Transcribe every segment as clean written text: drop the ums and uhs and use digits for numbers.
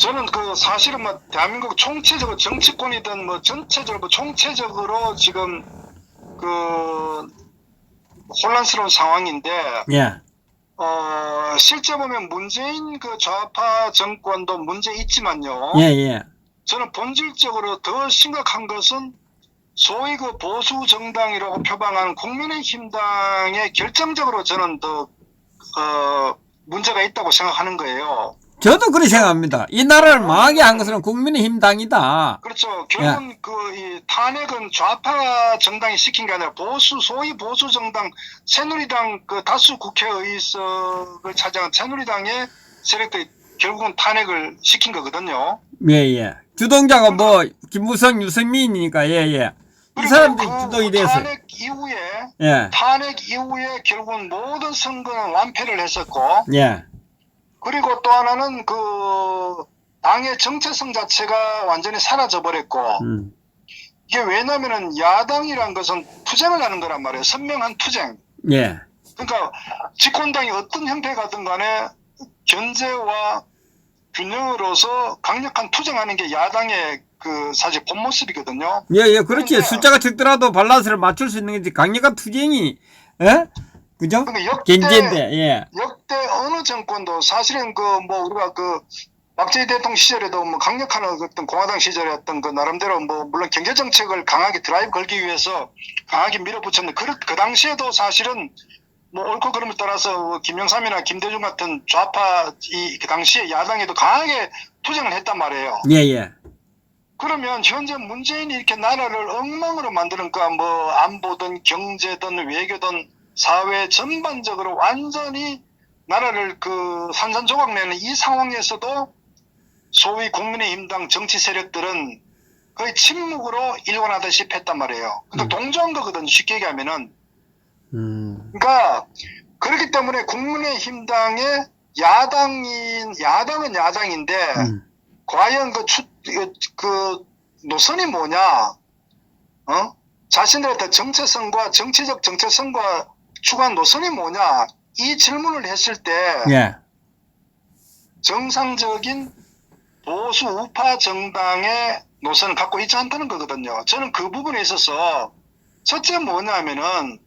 저는 그 사실은 뭐 대한민국 총체적으로 정치권이든 뭐 전체적으로 뭐 총체적으로 지금 그 혼란스러운 상황인데 예. 실제 보면 문재인 그 좌파 정권도 문제 있지만요. 예, 예. 저는 본질적으로 더 심각한 것은 소위 그 보수 정당이라고 표방하는 국민의힘당에 결정적으로 저는 더 문제가 있다고 생각하는 거예요. 저도 그렇게 생각합니다. 이 나라를 망하게 한 것은 국민의힘당이다. 그렇죠. 결국은 이 탄핵은 좌파 정당이 시킨 게 아니라 소위 보수 정당 새누리당 그 다수 국회의석을 차지한 새누리당의 세력들이 결국은 탄핵을 시킨 거거든요. 예, 예. 주동자가 뭐 김무성, 유승민이니까 예, 예. 이 사람들이 주동이 됐어요. 탄핵 이후에 결국은 모든 선거는 완패를 했었고, 예. 그리고 또 하나는 그 당의 정체성 자체가 완전히 사라져 버렸고, 이게 왜냐면은 야당이란 것은 투쟁을 하는 거란 말이에요. 선명한 투쟁. 예. 그러니까 집권당이 어떤 형태가 가든 간에 견제와 균형으로서 강력한 투쟁하는 게 야당의 그 사실 본 모습이거든요. 예, 예, 그렇지. 숫자가 적더라도 밸런스를 맞출 수 있는 거지. 강력한 투쟁이, 예? 그죠? 견제인데, 예. 역대 어느 정권도 사실은 그 뭐 우리가 그 박정희 대통령 시절에도 뭐 강력한 어떤 공화당 시절에 어떤 그 나름대로 뭐 물론 경제 정책을 강하게 드라이브 걸기 위해서 강하게 밀어붙였는데 그 당시에도 사실은 뭐 옳고 그름을 따라서 김영삼이나 김대중 같은 좌파 그 당시에 야당에도 강하게 투쟁을 했단 말이에요. 예, 예. 그러면 현재 문재인이 이렇게 나라를 엉망으로 만드니까 뭐 안보든 경제든 외교든 사회 전반적으로 완전히 나라를 그 산산조각 내는 이 상황에서도 소위 국민의힘당 정치 세력들은 거의 침묵으로 일관하다시피 했단 말이에요. 그러니까 동조한 거거든, 쉽게 얘기하면은. 그러니까 그렇기 때문에 국민의힘당의 야당은 야당인데 과연 그 노선이 뭐냐, 자신들의 어떤 정체성과 정치적 정체성과 추구한 노선이 뭐냐, 이 질문을 했을 때 예. 정상적인 보수 우파 정당의 노선을 갖고 있지 않다는 거거든요. 저는 그 부분에 있어서 첫째 뭐냐면은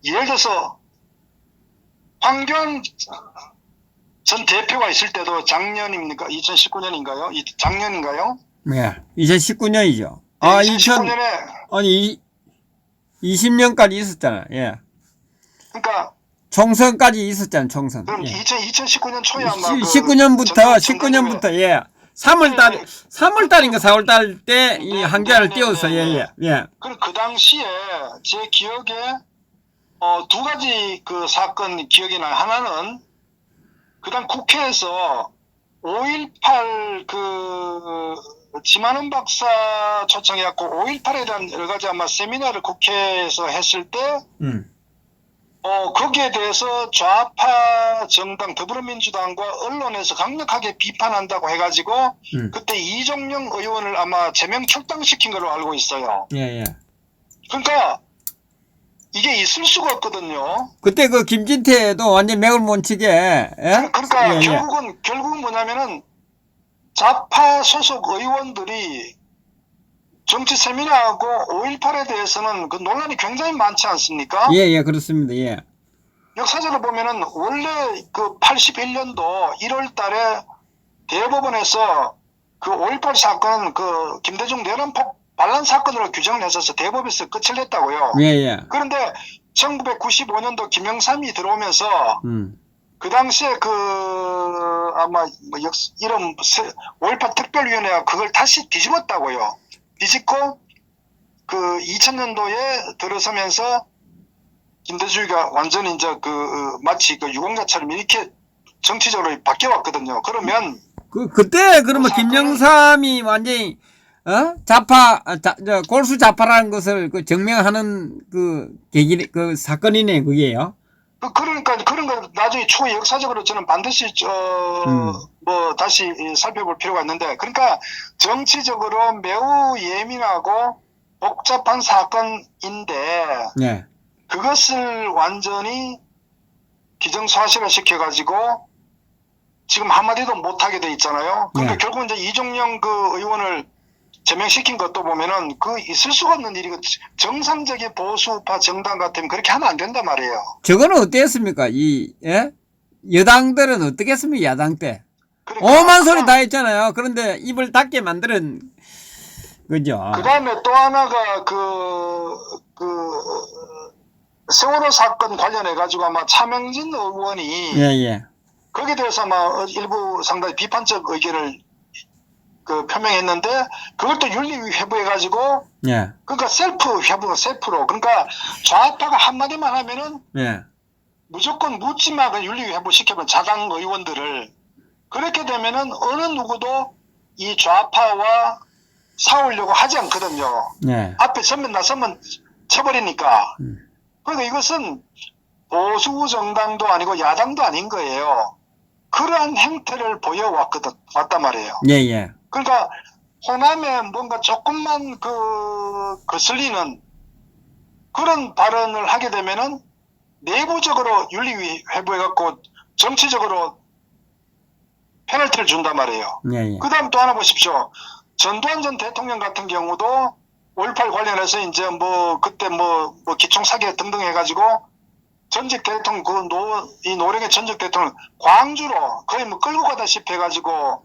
예를 들어서 황교안 전 대표가 있을 때도 작년입니까? 2019년인가요? 작년인가요? 예. 2019년이죠. 네, 아, 2019년에 아니, 20년까지 있었잖아. 예. 그러니까 총선까지 있었잖아, 총선. 그럼 예. 2019년 초에 아마 19년부터, 예. 3월달인가 4월달 때 이 한계를 띄워서, 예, 예, 예. 그럼 그 당시에 제 기억에 두 가지 그 사건 기억이 나요. 하나는 그다음 국회에서 5.18 그 지만원 박사 초청해갖고 5.18에 대한 여러 가지 아마 세미나를 국회에서 했을 때 거기에 대해서 좌파 정당 더불어민주당과 언론에서 강력하게 비판한다고 해가지고 그때 이종영 의원을 아마 제명 출당시킨 걸로 알고 있어요. 예, 예. 그러니까 이게 있을 수가 없거든요. 그때 그 김진태도 완전 맥을 못 치게. 예? 그러니까 예, 결국은 뭐냐면은 좌파 소속 의원들이 정치 세미나하고 5.18에 대해서는 그 논란이 굉장히 많지 않습니까? 예, 예, 그렇습니다. 예. 역사적으로 보면은 원래 그 81년도 1월 달에 대법원에서 그 5.18 사건은 그 김대중 내란폭 반란 사건으로 규정을 했어서 대법에서 끝을 냈다고요. 예, 예. 그런데 1995년도 김영삼이 들어오면서 그 당시에 그 아마 이름 5.18 특별위원회가 그걸 다시 뒤집었다고요. 뒤집고 그 2000년도에 들어서면서 김대중이가 완전히 이제 그 마치 그 유공자처럼 이렇게 정치적으로 바뀌어왔거든요. 그러면 그때 그러면 김영삼이 완전히 골수 좌파라는 것을 그 증명하는 그 계기 그 사건이네 그게요. 그러니까 그런 거 나중에 추후 역사적으로 저는 반드시 뭐 다시 살펴볼 필요가 있는데, 그러니까 정치적으로 매우 예민하고 복잡한 사건인데 네. 그것을 완전히 기정사실화 시켜가지고 지금 한마디도 못하게 돼 있잖아요. 그러니까 네. 결국 이제 이종영 그 의원을 제명시킨 것도 보면은 그 있을 수가 없는 일이고 정상적인 보수파 정당 같으면 그렇게 하면 안 된단 말이에요. 저거는 어땠습니까? 예? 여당들은 어떻겠습니까? 야당 때. 그러니까 오만 소리 다 했잖아요. 그런데 입을 닫게 만드는 거죠. 그 다음에 또 하나가 세월호 사건 관련해가지고 아마 차명진 의원이 예, 예. 거기에 대해서 아마 일부 상당히 비판적 의견을 표명했는데 그걸 또 윤리위 회부해가지고 예. 그러니까 셀프로 그러니까 좌파가 한마디만 하면은 예. 무조건 묻지마 그 윤리위 회부시켜본 자당 의원들을 그렇게 되면은 어느 누구도 이 좌파와 싸우려고 하지 않거든요. 예. 앞에 전면 나서면 쳐버리니까. 음. 그러니까 이것은 보수 정당도 아니고 야당도 아닌 거예요. 그러한 행태를 왔단 말이에요. 예, 예. 그러니까 호남에 뭔가 조금만 거슬리는 그런 발언을 하게 되면은 내부적으로 윤리위 회부해갖고 정치적으로 페널티를 준단 말이에요. 예, 예. 그 다음 또 하나 보십시오. 전두환 전 대통령 같은 경우도 5.18 관련해서 이제 그때 기총 사기 등등 해가지고 전직 대통령, 이 노령의 전직 대통령, 광주로 거의 끌고 가다시피 해가지고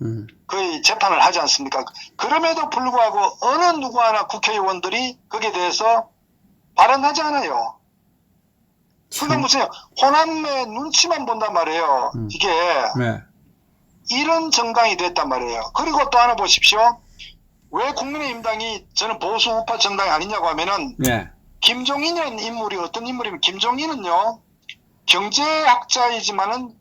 거의 재판을 하지 않습니까? 그럼에도 불구하고 어느 누구 하나 국회의원들이 거기에 대해서 발언하지 않아요. 그러니까 무슨 호남의 눈치만 본단 말이에요. 이게. 네. 이런 정당이 됐단 말이에요. 그리고 또 하나 보십시오. 왜 국민의힘당이 저는 보수 우파 정당이 아니냐고 하면은 예. 김종인이라는 인물이 어떤 인물이면 김종인은요 경제학자이지만은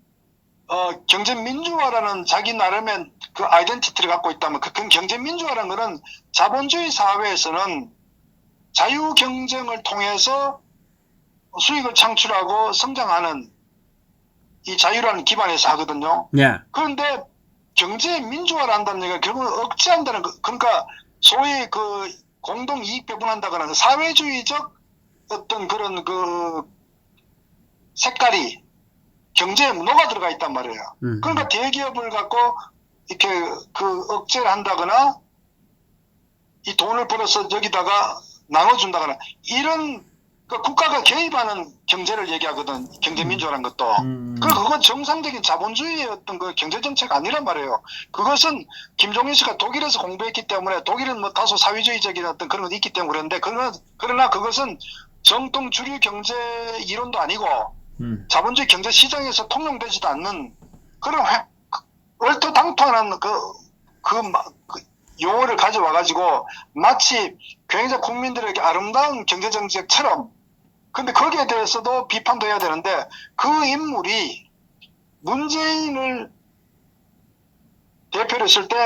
경제민주화라는 자기 나름의 그 아이덴티티를 갖고 있다면 그 경제민주화라는 것은 자본주의 사회에서는 자유경쟁을 통해서 수익을 창출하고 성장하는 이 자유라는 기반에서 하거든요. 예. 그런데 경제 민주화를 한다는 얘기가 결국은 억제한다는 거. 그러니까 소위 공동 이익 배분한다거나 사회주의적 어떤 그런 색깔이 경제에 녹아 들어가 있단 말이에요. 그러니까 대기업을 갖고 이렇게 억제를 한다거나 이 돈을 벌어서 여기다가 나눠준다거나 이런 국가가 개입하는 경제를 얘기하거든. 경제민주화라는 것도. 그건 정상적인 자본주의의 어떤 경제정책 아니란 말이에요. 그것은 김종인 씨가 독일에서 공부했기 때문에 독일은 다소 사회주의적인 어떤 그런 것이 있기 때문에 그런데 그러나 그것은 정통 주류 경제 이론도 아니고 자본주의 경제 시장에서 통용되지도 않는 그런 얼토당토하는 용어를 가져와가지고 마치 굉장히 국민들에게 아름다운 경제정책처럼 근데 거기에 대해서도 비판도 해야 되는데 그 인물이 문재인을 대표로 했을 때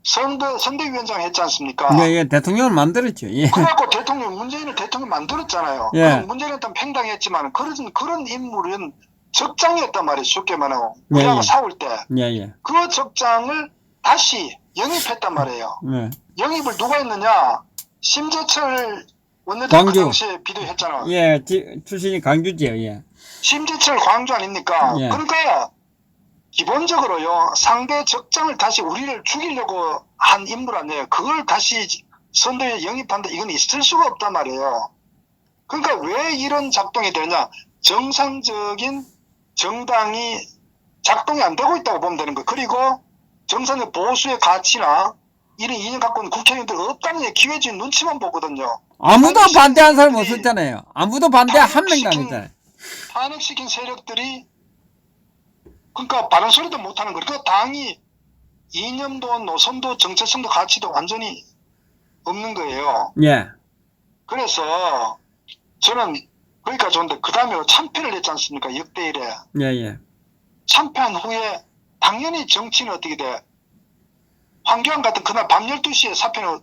선대위원장 했지 않습니까? 예, 예. 대통령을 만들었죠. 예. 그래갖고 문재인을 대통령 만들었잖아요. 예. 문재인한테 팽당했지만 그런 인물은 적장이었단 말이에요. 쉽게 말하고. 우리하고 예. 싸울 때. 예, 예. 그 적장을 다시 영입했단 말이에요. 예. 영입을 누가 했느냐? 심재철 원내대표 그 당시에 비도했잖아. 예, 출신이 광주지요. 예. 심재철 광주 아닙니까? 예. 그러니까 기본적으로요 상대 적장을 다시 우리를 죽이려고 한 인물 아니에요. 그걸 다시 선대위에 영입한다 이건 있을 수가 없단 말이에요. 그러니까 왜 이런 작동이 되느냐? 정상적인 정당이 작동이 안 되고 있다고 보면 되는 거예요. 그리고 정상적 보수의 가치나 이런 이념 갖고 있는 국회의원들 없다는 기회주의 눈치만 보거든요. 아무도 반대한 사람 없었잖아요. 아무도 반대 한 명도 안 했잖아요. 탄핵시킨 세력들이 그러니까 바른 소리도 못하는 거예요. 그 당이 이념도 노선도 정체성도 가치도 완전히 없는 거예요. 예. 그래서 저는 거기까지 좋은데 그 다음에 참패를 했지 않습니까? 역대 일에. 예, 예. 참패한 후에 당연히 정치는 어떻게 돼? 황교안 같은 그날 밤 12시에 사표는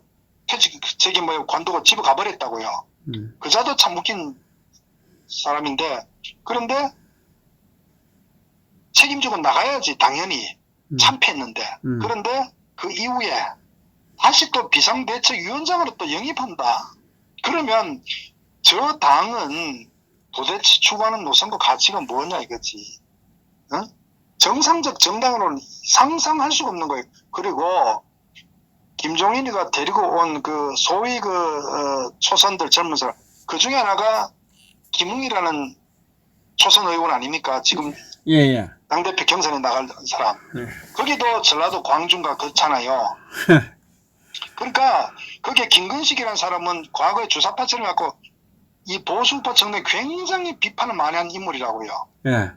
관두고 집에 가버렸다고요. 그자도 참 웃긴 사람인데 그런데 책임지고 나가야지 당연히 참패했는데 그런데 그 이후에 다시 또 비상대책위원장으로 또 영입한다. 그러면 저 당은 도대체 추구하는 노선과 가치가 뭐냐 이거지. 어? 정상적 정당으로는 상상할 수가 없는 거예요. 그리고 김종인이가 데리고 온 그 소위 초선들 젊은 사람 그 중에 하나가 김웅이라는 초선 의원 아닙니까? 지금 예. 당대표 경선에 나갈 사람. 예. 거기도 전라도 광주인가 그렇잖아요. 그러니까 그게 김근식이라는 사람은 과거에 주사파처럼 갖고 이 보수파 정당에 굉장히 비판을 많이 한 인물이라고요. 예.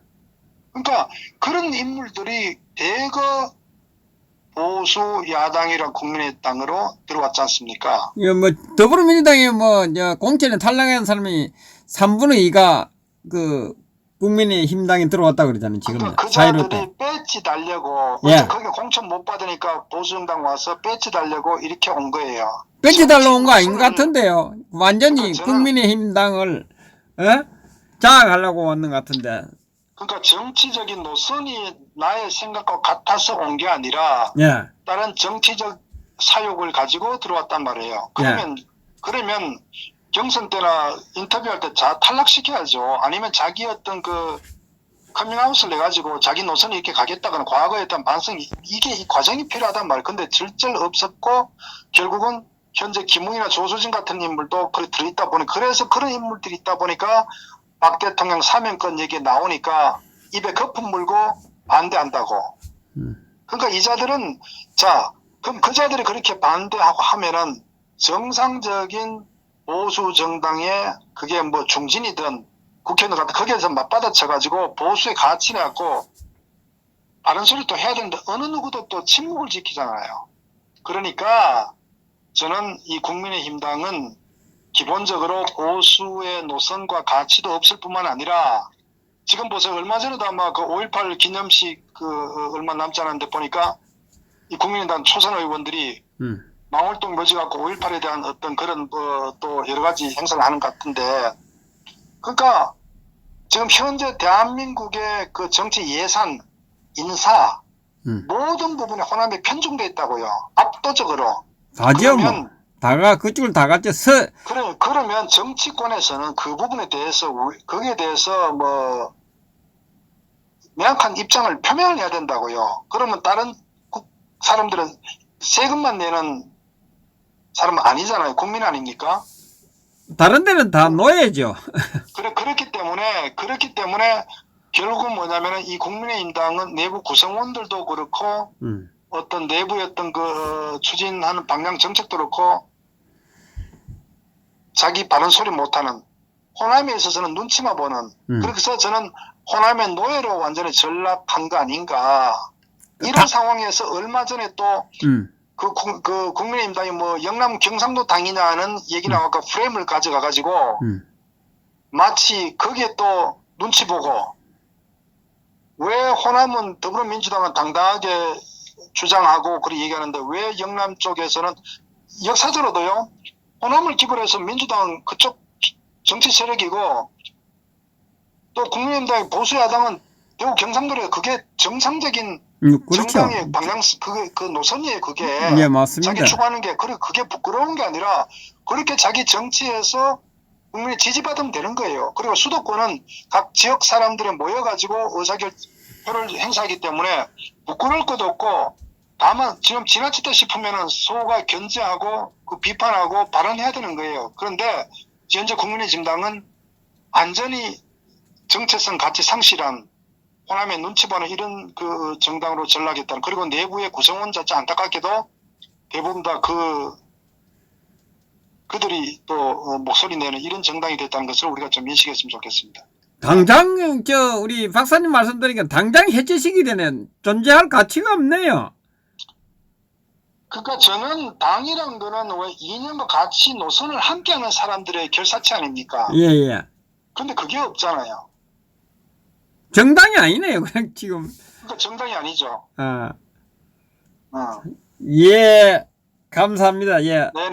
그러니까 그런 인물들이 대거 보수 야당이란 국민의당으로 들어왔지 않습니까? 이거 뭐 더불어민주당에 공천에 탈락한 사람이 3분의 2가 그 국민의힘당에 들어왔다 그러잖아요. 지금 그러니까 그 사이로 때. 자들이 배지 달려고 예. 거기 공천 못 받으니까 보수정당 와서 배지 달려고 이렇게 온 거예요. 뺏지 달러 온 거 아닌 것 같은데요. 완전히 그러니까 저는- 국민의힘당을 장악하려고 왔는 것 같은데. 그러니까 정치적인 노선이 나의 생각과 같아서 온 게 아니라 예. 다른 정치적 사욕을 가지고 들어왔단 말이에요. 그러면 경선 때나 인터뷰할 때 탈락시켜야죠. 아니면 자기 어떤 그 커밍아웃을 내가지고 자기 노선이 이렇게 가겠다거나 과거에 했던 반성이 이게 이 과정이 필요하단 말이에요. 근데 절절 없었고 결국은 현재 김웅이나 조수진 같은 인물도 그래 들어있다 보니 그래서 그런 인물들이 있다 보니까 박 대통령 사면권 얘기 나오니까 입에 거품 물고 반대한다고. 그러니까 이 자들은 그럼 그 자들이 그렇게 반대하고 하면은 정상적인 보수 정당의 그게 뭐 중진이든 국회의원 같은 거기에서 맞받아쳐가지고 보수의 가치를 갖고 바른 소리 또 해야 되는데 어느 누구도 또 침묵을 지키잖아요. 그러니까 저는 이 국민의힘당은 기본적으로 보수의 노선과 가치도 없을 뿐만 아니라 지금 보세요. 얼마 전에도 아마 그 5.18 기념식 얼마 남지 않았는데 보니까 이 국민의당 초선 의원들이 망월동 묘지 갖고 5.18에 대한 어떤 그런 또 여러 가지 행사를 하는 것 같은데 그러니까 지금 현재 대한민국의 그 정치 예산, 인사 모든 부분에 호남이 편중돼 있다고요. 압도적으로. 다죠 뭐. 다가 그쪽을 다 갔죠. 그러면 정치권에서는 그 부분에 대해서 거기에 대해서 뭐 명확한 입장을 표명을 해야 된다고요. 그러면 다른 사람들은 세금만 내는 사람은 아니잖아요. 국민 아닙니까? 다른 데는 다 놓여야죠. 그렇기 때문에 결국은 뭐냐면은 이 국민의힘당은 내부 구성원들도 그렇고 어떤 내부의 어떤 그 추진하는 방향 정책도 그렇고 자기 바른 소리 못하는 호남에 있어서는 눈치만 보는 그래서 저는 호남의 노예로 완전히 전락한 거 아닌가 이런 상황에서 얼마 전에 또 그 국민의힘당이 뭐 영남 경상도 당이냐는 얘기 나와서 프레임을 가져가 가지고 마치 거기에 또 눈치 보고 왜 호남은 더불어민주당은 당당하게 주장하고 그렇게 얘기하는데 왜 영남 쪽에서는 역사적으로도요 호남을 기본으로 해서 민주당 그쪽 정치 세력이고 또 국민의힘당의 보수야당은 대구 경상도에 그게 정상적인 그렇죠. 정당의 방향 그 노선이에요 그게. 예, 맞습니다. 자기 추구하는 게 그게 부끄러운 게 아니라 그렇게 자기 정치에서 국민이 지지받으면 되는 거예요. 그리고 수도권은 각 지역 사람들이 모여가지고 의사결표를 행사하기 때문에 부끄러울 것도 없고 다만 지금 지나치다 싶으면은 소가 견제하고 그 비판하고 발언해야 되는 거예요. 그런데 현재 국민의힘당은 완전히 정체성 가치 상실한 호남의 눈치 보는 이런 그 정당으로 전락했다는 그리고 내부의 구성원 자체 안타깝게도 대부분 다 그들이 또 목소리 내는 이런 정당이 됐다는 것을 우리가 좀 인식했으면 좋겠습니다. 당장 우리 박사님 말씀드리니까 당장 해체시키기 전에 존재할 가치가 없네요. 그러니까 저는 당이란 거는 왜 이념과 가치 노선을 함께하는 사람들의 결사체 아닙니까? 예. 근데 그게 없잖아요. 정당이 아니네요. 그냥 지금. 그러니까 정당이 아니죠. 예. 감사합니다. 예. 네네.